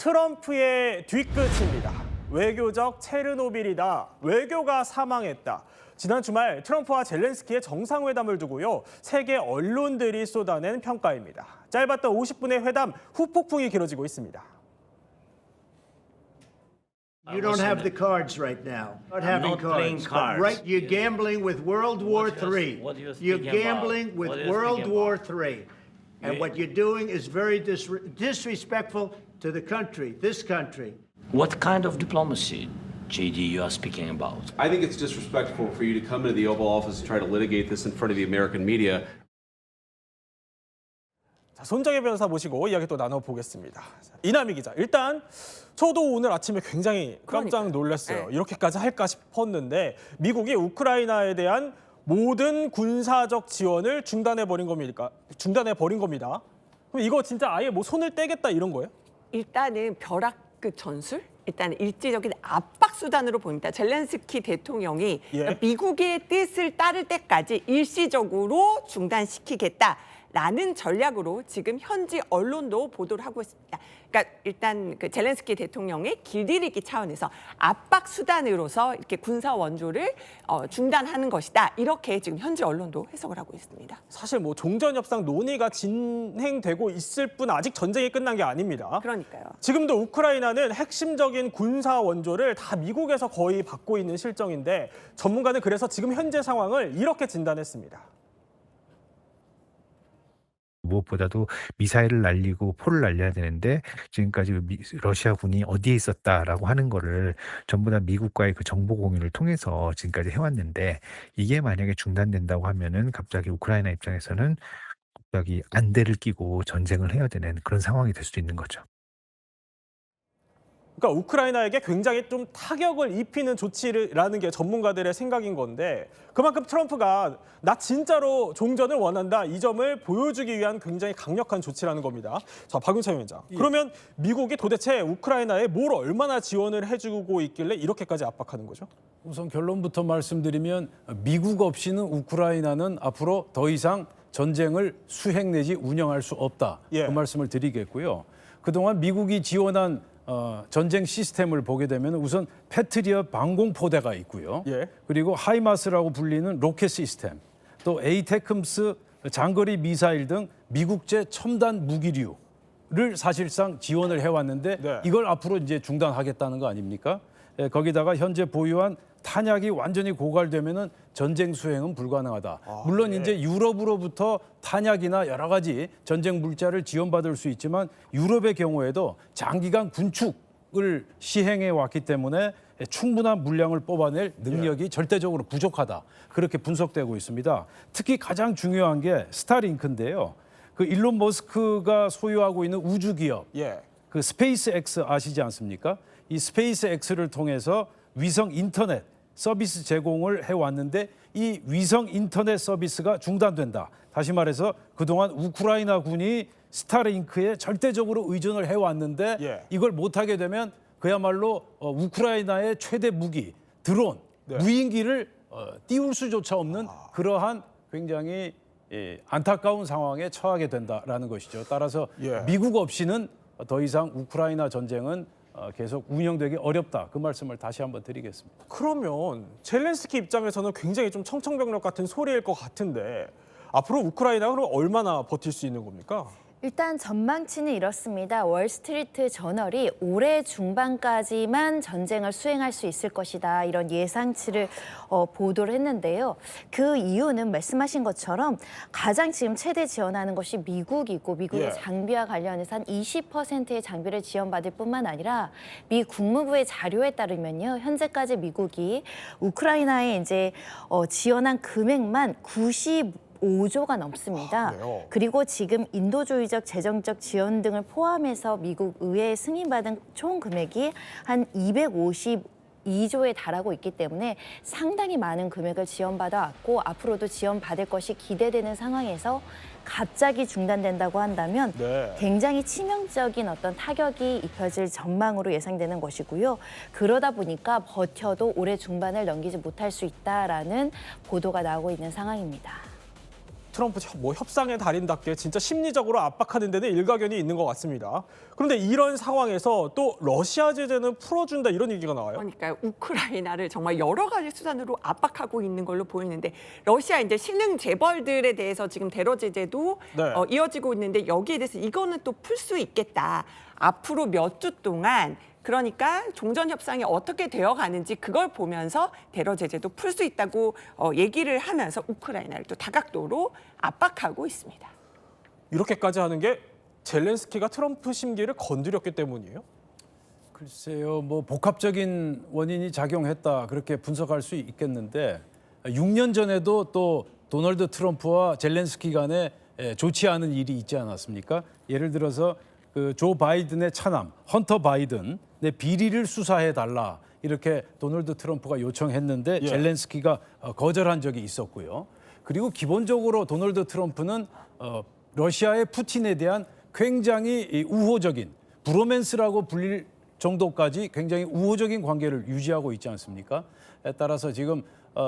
트럼프의 뒤끝입니다. 외교적 체르노빌이다. 외교가 사망했다. 지난 주말 트럼프와 젤렌스키의 정상회담을 두고요. 세계 언론들이 쏟아낸 평가입니다. 짧았던 50분의 회담 후폭풍이 길어지고 있습니다. You don't have the cards right now. Not having cards. Right, you're gambling with World War III. You're gambling with World War III. And what you're doing is very disrespectful to the country, this country. What kind of diplomacy, JD, you are speaking about? I think it's disrespectful for you to come into the Oval Office and try to litigate this in front of the American media. 자, 손정혜 변호사 모시고 이야기 또 나눠보겠습니다. 이남희 기자, 일단 저도 오늘 아침에 굉장히 깜짝 놀랐어요. 이렇게까지 할까 싶었는데 미국이 우크라이나에 대한 모든 군사적 지원을 중단해버린 겁니다. 그럼 이거 진짜 아예 뭐 손을 떼겠다 이런 거예요? 일단은 벼락급 전술? 일단 일지적인 압박 수단으로 보입니다. 젤렌스키 대통령이 미국의 뜻을 따를 때까지 일시적으로 중단시키겠다라는 전략으로 지금 현지 언론도 보도를 하고 있습니다. 그러니까 일단 그 젤렌스키 대통령의 길들이기 차원에서 압박 수단으로서 이렇게 군사 원조를 중단하는 것이다. 이렇게 지금 현지 언론도 해석을 하고 있습니다. 사실 뭐 종전 협상 논의가 진행되고 있을 뿐 아직 전쟁이 끝난 게 아닙니다. 그러니까요. 지금도 우크라이나는 핵심적인 군사 원조를 다 미국에서 거의 받고 있는 실정인데 전문가는 그래서 지금 현재 상황을 이렇게 진단했습니다. 무엇보다도 미사일을 날리고 포를 날려야 되는데 지금까지 러시아군이 어디에 있었다라고 하는 거를 전부 다 미국과의 그 정보 공유를 통해서 지금까지 해왔는데 이게 만약에 중단된다고 하면은 갑자기 우크라이나 입장에서는 갑자기 안대를 끼고 전쟁을 해야 되는 그런 상황이 될 수도 있는 거죠. 그러니까 우크라이나에게 굉장히 좀 타격을 입히는 조치라는 게 전문가들의 생각인 건데 그만큼 트럼프가 나 진짜로 종전을 원한다 이 점을 보여주기 위한 굉장히 강력한 조치라는 겁니다. 자, 박윤차 위원장. 그러면 미국이 도대체 우크라이나에 뭘 얼마나 지원을 해주고 있길래 이렇게까지 압박하는 거죠? 우선 결론부터 말씀드리면 미국 없이는 우크라이나는 앞으로 더 이상 전쟁을 수행 내지 운영할 수 없다. 그 말씀을 드리겠고요. 그동안 미국이 지원한 전쟁 시스템을 보게 되면 우선 패트리엇 방공포대가 있고요. 그리고 하이마스라고 불리는 로켓 시스템, 또 에이테크스 장거리 미사일 등 미국제 첨단 무기류를 사실상 지원을 해왔는데 이걸 앞으로 이제 중단하겠다는 거 아닙니까? 거기다가 현재 보유한 탄약이 완전히 고갈되면은 전쟁 수행은 불가능하다. 물론 이제 유럽으로부터 탄약이나 여러 가지 전쟁 물자를 지원받을 수 있지만 유럽의 경우에도 장기간 군축을 시행해 왔기 때문에 충분한 물량을 뽑아낼 능력이 절대적으로 부족하다. 그렇게 분석되고 있습니다. 특히 가장 중요한 게 스타링크인데요. 그 일론 머스크가 소유하고 있는 우주 기업, 그 스페이스X 아시지 않습니까? 이 스페이스X를 통해서 위성 인터넷 서비스 제공을 해왔는데 이 위성 인터넷 서비스가 중단된다. 다시 말해서 그동안 우크라이나 군이 스타링크에 절대적으로 의존을 해왔는데 이걸 못하게 되면 그야말로 우크라이나의 최대 무기, 드론, 무인기를 띄울 수조차 없는 그러한 굉장히 안타까운 상황에 처하게 된다라는 것이죠. 따라서 미국 없이는 더 이상 우크라이나 전쟁은 계속 운영되기 어렵다. 그 말씀을 다시 한번 드리겠습니다. 그러면 젤렌스키 입장에서는 굉장히 좀 청천벽력 같은 소리일 것 같은데 앞으로 우크라이나가 그럼 얼마나 버틸 수 있는 겁니까? 일단 전망치는 이렇습니다. 월스트리트 저널이 올해 중반까지만 전쟁을 수행할 수 있을 것이다. 이런 예상치를 보도를 했는데요. 그 이유는 말씀하신 것처럼 가장 지금 최대 지원하는 것이 미국이고 미국의 장비와 관련해서 한 20%의 장비를 지원받을 뿐만 아니라 미 국무부의 자료에 따르면요. 현재까지 미국이 우크라이나에 이제 지원한 금액만 5조가 넘습니다. 그리고 지금 인도주의적 재정적 지원 등을 포함해서 미국 의회에 승인받은 총 금액이 한 252조에 달하고 있기 때문에 상당히 많은 금액을 지원받아 왔고 앞으로도 지원받을 것이 기대되는 상황에서 갑자기 중단된다고 한다면 굉장히 치명적인 어떤 타격이 입혀질 전망으로 예상되는 것이고요. 그러다 보니까 버텨도 올해 중반을 넘기지 못할 수 있다라는 보도가 나오고 있는 상황입니다. 트럼프 뭐 협상의 달인답게 진짜 심리적으로 압박하는 데는 일가견이 있는 것 같습니다. 그런데 이런 상황에서 또 러시아 제재는 풀어준다 이런 얘기가 나와요. 그러니까 우크라이나를 정말 여러 가지 수단으로 압박하고 있는 걸로 보이는데 러시아 이제 신흥 재벌들에 대해서 지금 대러 제재도 네. 이어지고 있는데 여기에 대해서 이거는 또 풀 수 있겠다. 앞으로 몇 주 동안 그러니까 종전 협상이 어떻게 되어 가는지 그걸 보면서 대러 제재도 풀 수 있다고 얘기를 하면서 우크라이나를 또 다각도로 압박하고 있습니다. 이렇게까지 하는 게 젤렌스키가 트럼프 심기를 건드렸기 때문이에요? 글쎄요, 뭐 복합적인 원인이 작용했다 그렇게 분석할 수 있겠는데 6년 전에도 또 도널드 트럼프와 젤렌스키 간에 좋지 않은 일이 있지 않았습니까? 예를 들어서 그 조 바이든의 차남 헌터 바이든의 비리를 수사해 달라 이렇게 도널드 트럼프가 요청했는데 예. 젤렌스키가 거절한 적이 있었고요. 그리고 기본적으로 도널드 트럼프는 러시아의 푸틴에 대한 굉장히 우호적인 브로맨스라고 불릴 정도까지 굉장히 우호적인 관계를 유지하고 있지 않습니까? 따라서 지금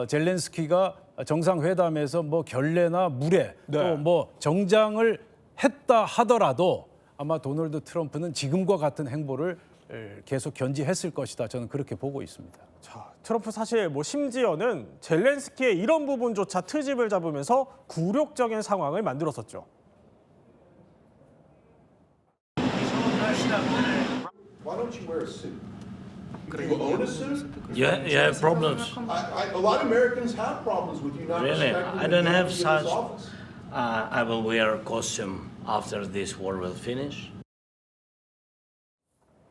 젤렌스키가 정상회담에서 뭐 결례나 무례 네. 또 뭐 정장을 했다 하더라도 아마 도널드 트럼프는 지금과 같은 행보를 계속 견지했을 것이다. 저는 그렇게 보고 있습니다. 자, 트럼프 사실 뭐 심지어는 젤렌스키의 이런 부분조차 트집을 잡으면서 굴욕적인 상황을 만들었었죠. Why don't you wear a suit? You own a suit? You have problems. A lot of Americans have problems with you not Really? respecting I the don't have authority of this such. office. I will wear a costume after this war will finish.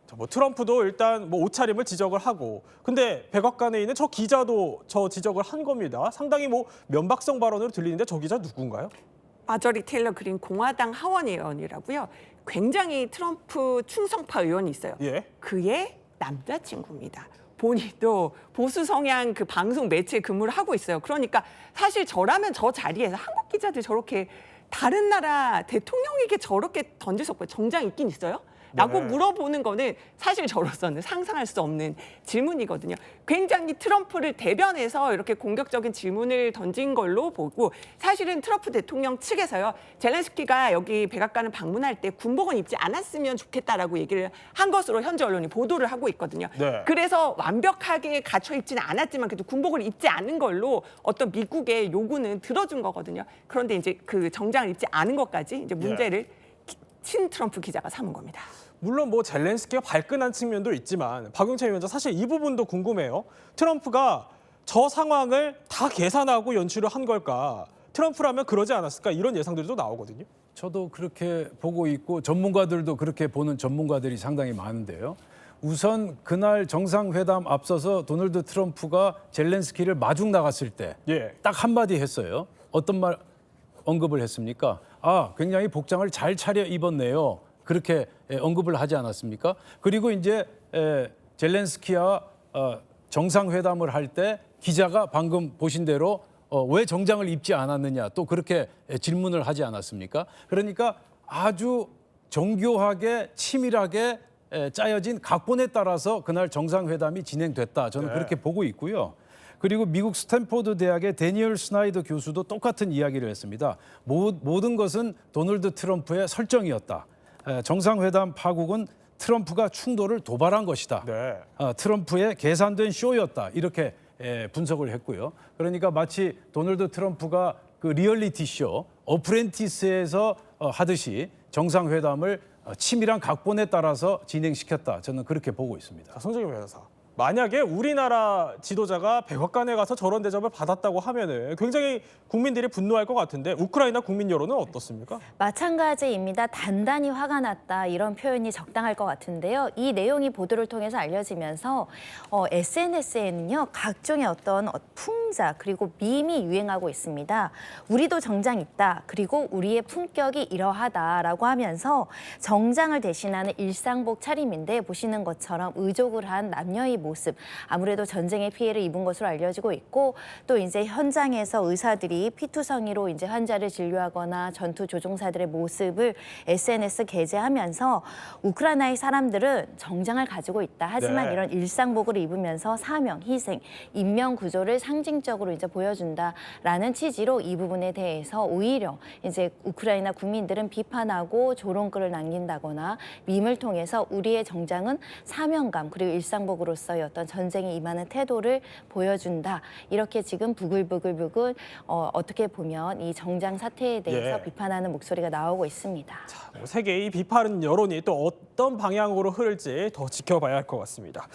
자, 뭐 트럼프도 일단 뭐 옷차림을 지적을 하고, 근데 백악관에 있는 저 기자도 저 지적을 한 겁니다. 상당히 뭐 면박성 발언으로 들리는데 저 기자 누군가요? 마저리 테일러 그린 공화당 하원 의원이라고요. 굉장히 트럼프 충성파 의원이 있어요. 예. 그의 남자친구입니다. 본인도 보수 성향 그 방송 매체 근무를 하고 있어요. 그러니까 사실 저라면 저 자리에서 한국 기자들 저렇게 다른 나라 대통령에게 저렇게 던질 수 없고요. 정장 있긴 있어요? 라고 네. 물어보는 거는 사실 저로서는 상상할 수 없는 질문이거든요. 굉장히 트럼프를 대변해서 이렇게 공격적인 질문을 던진 걸로 보고 사실은 트럼프 대통령 측에서요. 젤렌스키가 여기 백악관을 방문할 때 군복은 입지 않았으면 좋겠다라고 얘기를 한 것으로 현지 언론이 보도를 하고 있거든요. 네. 그래서 완벽하게 갖춰 입지는 않았지만 그래도 군복을 입지 않은 걸로 어떤 미국의 요구는 들어준 거거든요. 그런데 이제 그 정장을 입지 않은 것까지 이제 문제를 친 트럼프 기자가 삼은 겁니다. 물론 뭐 젤렌스키가 발끈한 측면도 있지만 박용찬 위원장 사실 이 부분도 궁금해요. 트럼프가 저 상황을 다 계산하고 연출을 한 걸까? 트럼프라면 그러지 않았을까? 이런 예상들도 나오거든요. 저도 그렇게 보고 있고 전문가들도 그렇게 보는 전문가들이 상당히 많은데요. 우선 그날 정상회담 앞서서 도널드 트럼프가 젤렌스키를 마중 나갔을 때 딱 한마디 했어요. 어떤 말 언급을 했습니까? 아, 굉장히 복장을 잘 차려 입었네요. 그렇게 언급을 하지 않았습니까? 그리고 이제 젤렌스키와 정상회담을 할 때 기자가 방금 보신 대로 왜 정장을 입지 않았느냐 또 그렇게 질문을 하지 않았습니까? 그러니까 아주 정교하게 치밀하게 짜여진 각본에 따라서 그날 정상회담이 진행됐다. 저는 그렇게 보고 있고요. 그리고 미국 스탠포드 대학의 데니얼 스나이더 교수도 똑같은 이야기를 했습니다. 모든 것은 도널드 트럼프의 설정이었다. 정상회담 파국은 트럼프가 충돌을 도발한 것이다. 네. 트럼프의 계산된 쇼였다. 이렇게 분석을 했고요. 그러니까 마치 도널드 트럼프가 그 리얼리티 쇼 어프렌티스에서 하듯이 정상회담을 치밀한 각본에 따라서 진행시켰다. 저는 그렇게 보고 있습니다. 자, 성정희 변호사. 만약에 우리나라 지도자가 백악관에 가서 저런 대접을 받았다고 하면은 굉장히 국민들이 분노할 것 같은데 우크라이나 국민 여론은 어떻습니까? 마찬가지입니다. 단단히 화가 났다 이런 표현이 적당할 것 같은데요. 이 내용이 보도를 통해서 알려지면서 SNS에는요 각종의 어떤 풍자 그리고 밈이 유행하고 있습니다. 우리도 정장 있다. 그리고 우리의 품격이 이러하다라고 하면서 정장을 대신하는 일상복 차림인데 보시는 것처럼 의족을 한 남녀의 모습, 아무래도 전쟁의 피해를 입은 것으로 알려지고 있고 또 이제 현장에서 의사들이 피투성이로 이제 환자를 진료하거나 전투 조종사들의 모습을 SNS 게재하면서 우크라이나의 사람들은 정장을 가지고 있다. 하지만 네. 이런 일상복을 입으면서 사명, 희생, 인명 구조를 상징적으로 이제 보여준다라는 취지로 이 부분에 대해서 오히려 이제 우크라이나 국민들은 비판하고 조롱글을 남긴다거나 밈을 통해서 우리의 정장은 사명감 그리고 일상복으로서의 어떤 전쟁에 임하는 태도를 보여준다. 이렇게 지금 부글부글 어떻게 보면 이 정장 사태에 대해서 예. 비판하는 목소리가 나오고 있습니다. 세계의 비판 여론이 또 어떤 방향으로 흐를지 더 지켜봐야 할 것 같습니다.